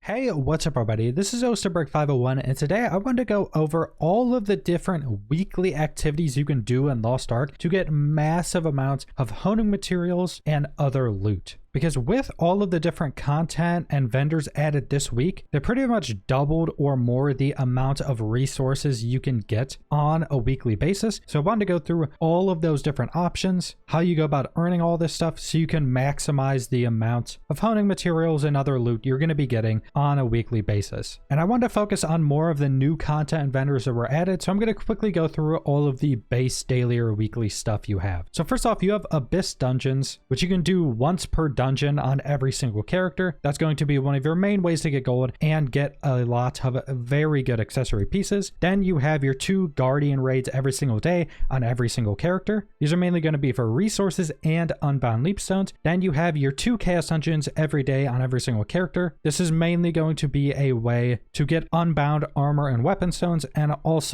Hey, what's up everybody? This is Osterberg501 and today I want to go over all of the different weekly activities you can do in Lost Ark to get massive amounts of honing materials and other loot. Because with all of the different content and vendors added this week, they pretty much doubled or more the amount of resources you can get on a weekly basis. So I wanted to go through all of those different options, how you go about earning all this stuff so you can maximize the amount of honing materials and other loot you're going to be getting on a weekly basis. And I wanted to focus on more of the new content and vendors that were added. So I'm going to quickly go through all of the base daily or weekly stuff you have. So first off, you have Abyss Dungeons, which you can do once per dungeon on every single character. That's going to be one of your main ways to get gold and get a lot of very good accessory pieces. Then you have your 2 Guardian raids every single day on every single character. These are mainly going to be for resources and unbound leapstones. Then you have your 2 chaos dungeons every day on every single character. This is mainly going to be a way to get unbound armor and weapon stones, and once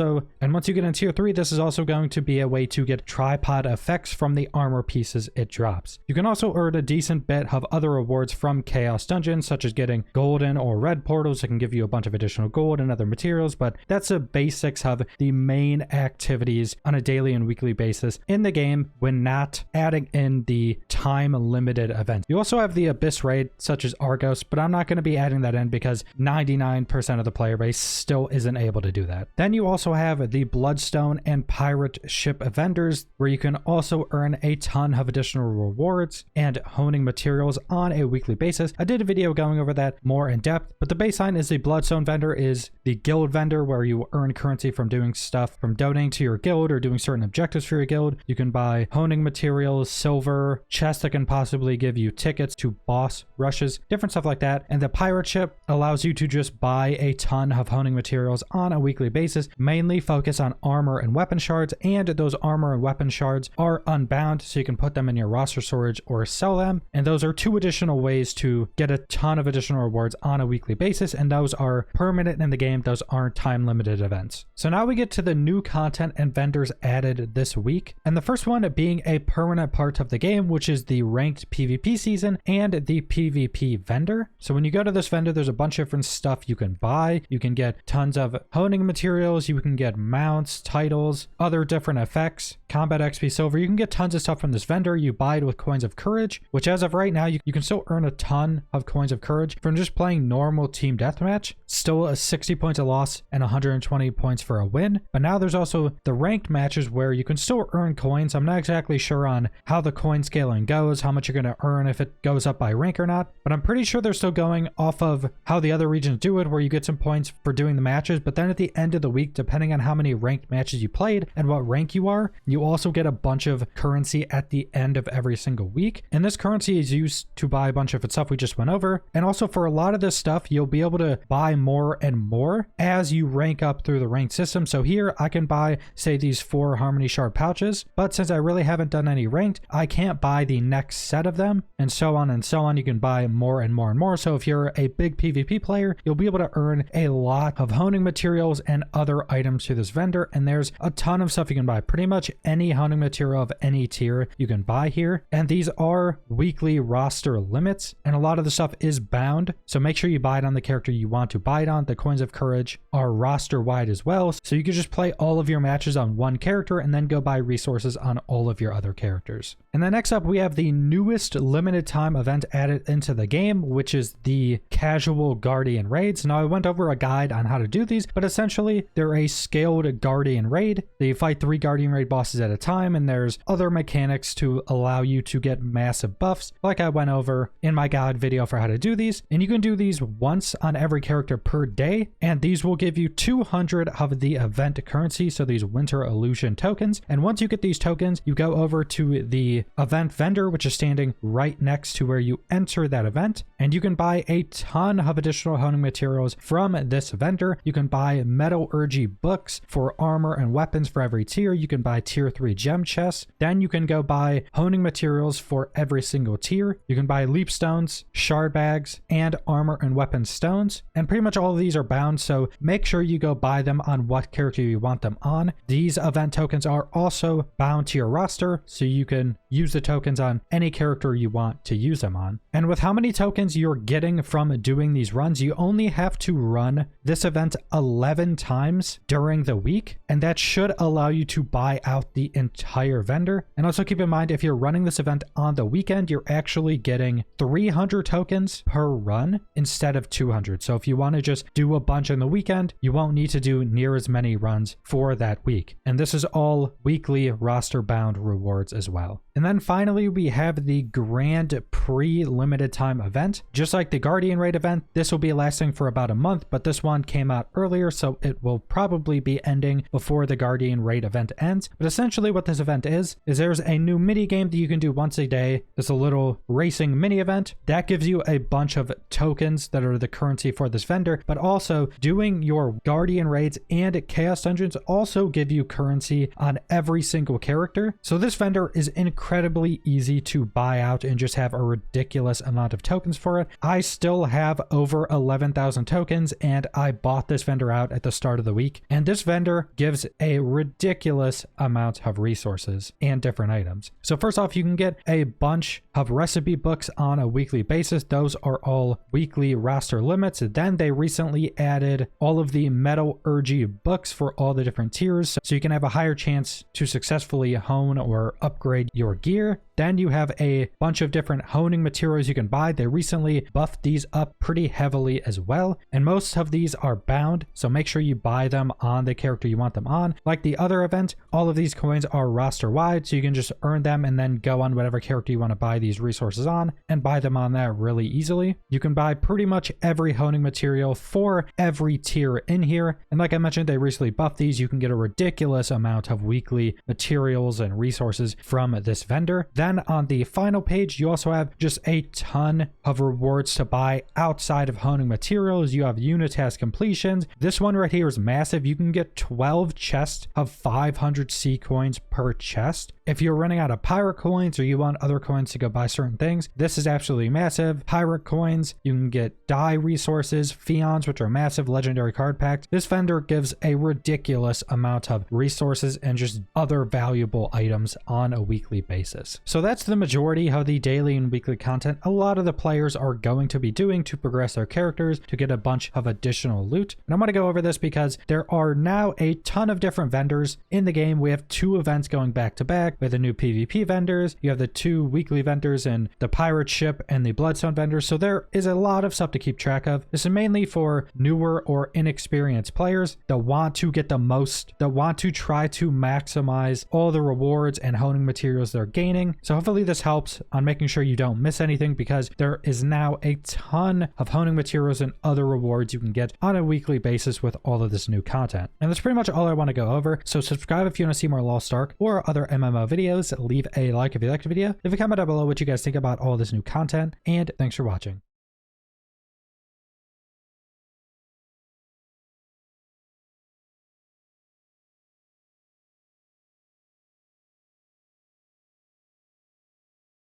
you get in tier 3, this is also going to be a way to get tripod effects from the armor pieces it drops. You can also earn a decent bit of other rewards from chaos dungeons, such as getting golden or red portals that can give you a bunch of additional gold and other materials, but that's the basics of the main activities on a daily and weekly basis in the game when not adding in the time limited events. You also have the Abyss raid, such as Argos, but I'm not going to be adding that in because 99% of the player base still isn't able to do that. Then you also have the Bloodstone and pirate ship vendors, where you can also earn a ton of additional rewards and honing materials on a weekly basis. I did a video going over that more in depth, but the baseline is the Bloodstone vendor is the guild vendor, where you earn currency from doing stuff, from donating to your guild or doing certain objectives for your guild. You can buy honing materials, silver, chests that can possibly give you tickets to boss rushes, different stuff like that. And the pirate ship allows you to just buy a ton of honing materials on a weekly basis, mainly focus on armor and weapon shards, and those armor and weapon shards are unbound, so you can put them in your roster storage or sell them. And those are 2 additional ways to get a ton of additional rewards on a weekly basis, and those are permanent in the game. Those aren't time limited events. So now we get to the new content and vendors added this week, and the first one being a permanent part of the game, which is the ranked PvP season and the PvP vendor. So when you go to this vendor, there's a bunch of different stuff you can buy. You can get tons of honing materials, you can get mounts, titles, other different effects, combat XP silver. You can get tons of stuff from this vendor. You buy it with coins of courage, which as of right now, you can still earn a ton of coins of courage from just playing normal team deathmatch. Still a 60 points a loss and 120 points for a win. But now there's also the ranked matches where you can still earn coins. I'm not exactly sure on how the coin scaling goes, how much you're going to earn, if it goes up by rank or not, but I'm pretty sure they're still going off of how the other regions do it, where you get some points for doing the matches, but then at the end of the week, depending on how many ranked matches you played and what rank you are, you also get a bunch of currency at the end of every single week. And this currency is used to buy a bunch of stuff we just went over. And also for a lot of this stuff, you'll be able to buy more and more as you rank up through the ranked system. So here I can buy, say, these 4 Harmony Shard pouches, but since I really haven't done any ranked, I can't buy the next set of them, and so on and so on. You can buy more and more and more. So if you're a big PvP player, you'll be able to earn a lot of honing materials and other items through this vendor. And there's a ton of stuff you can buy. Pretty much any honing material of any tier you can buy here. And these are weekly roster limits, and a lot of the stuff is bound. So make sure you buy it on the character you want to buy it on. The coins of courage are roster wide as well. So you can just play all of your matches on one character and then go buy resources on all of your other characters. And then next up, we have the newest limited time event added into the game, which is the casual Guardian raids. Now I went over a guide on how to do these, but essentially they're a scaled Guardian raid. They fight 3 Guardian raid bosses at a time, and there's other mechanics to allow you to get massive buffs, like I went over in my guide video for how to do these. And you can do these once on every character per day, and these will give you 200 of the event currency, so these Winter Illusion tokens. And once you get these tokens, you go over to the event vendor, which is standing right next to where you enter that event, and you can buy a ton of additional honing materials from this vendor. You can buy metallurgy books for armor and weapons for every tier. You can buy tier 3 gem chests. Then you can go buy honing materials for every single tier. tier. You can buy leap stones, shard bags, and armor and weapon stones. And pretty much all of these are bound, so make sure you go buy them on what character you want them on. These event tokens are also bound to your roster, so you can use the tokens on any character you want to use them on. And with how many tokens you're getting from doing these runs, you only have to run this event 11 times during the week, and that should allow you to buy out the entire vendor. And also keep in mind, if you're running this event on the weekend, you're actually getting 300 tokens per run instead of 200. So if you want to just do a bunch on the weekend, you won't need to do near as many runs for that week. And this is all weekly roster bound rewards as well. And then finally, we have the Grand Prix limited time event. Just like the Guardian Raid event, this will be lasting for about a month, but this one came out earlier, so it will probably be ending before the Guardian Raid event ends. But essentially what this event is there's a new mini game that you can do once a day. It's a little racing mini event that gives you a bunch of tokens that are the currency for this vendor, but also doing your Guardian Raids and Chaos Dungeons also give you currency on every single character. So this vendor is incredibly easy to buy out and just have a ridiculous amount of tokens for it. I still have over 11,000 tokens, and I bought this vendor out at the start of the week. And this vendor gives a ridiculous amount of resources and different items. So first off, you can get a bunch of recipe books on a weekly basis. Those are all weekly roster limits. Then they recently added all of the metallurgy books for all the different tiers, so you can have a higher chance to successfully hone or upgrade your gear. Then you have a bunch of different honing materials you can buy. They recently buffed these up pretty heavily as well, and most of these are bound, so make sure you buy them on the character you want them on. Like the other event, all of these coins are roster wide, so you can just earn them and then go on whatever character you want to buy these resources on and buy them on that really easily. You can buy pretty much every honing material for every tier in here, and like I mentioned, they recently buffed these. You can get a ridiculous amount of weekly materials and resources from this vendor. Then on the final page, you also have just a ton of rewards to buy outside of honing materials. You have unitask completions. This one right here is massive. You can get 12 chests of 500 C coins per chest. If you're running out of pirate coins or you want other coins to go buy certain things, this is absolutely massive. Pirate coins, you can get dye resources, fions, which are massive, legendary card packs. This vendor gives a ridiculous amount of resources and just other valuable items on a weekly basis. So that's the majority of the daily and weekly content a lot of the players are going to be doing to progress their characters, to get a bunch of additional loot. And I'm going to go over this because there are now a ton of different vendors in the game. We have 2 events going back to back with the new PvP vendors. You have the 2 weekly vendors and the pirate ship and the Bloodstone vendors. So there is a lot of stuff to keep track of. This is mainly for newer or inexperienced players that want to get the most, that want to try to maximize all the rewards and honing materials they're gaining. So hopefully this helps on making sure you don't miss anything, because there is now a ton of honing materials and other rewards you can get on a weekly basis with all of this new content. And that's pretty much all I want to go over. So subscribe if you want to see more Lost Ark or other MMO videos. Leave a like if you liked the video. Leave a comment down below what you guys think about all this new content, and thanks for watching.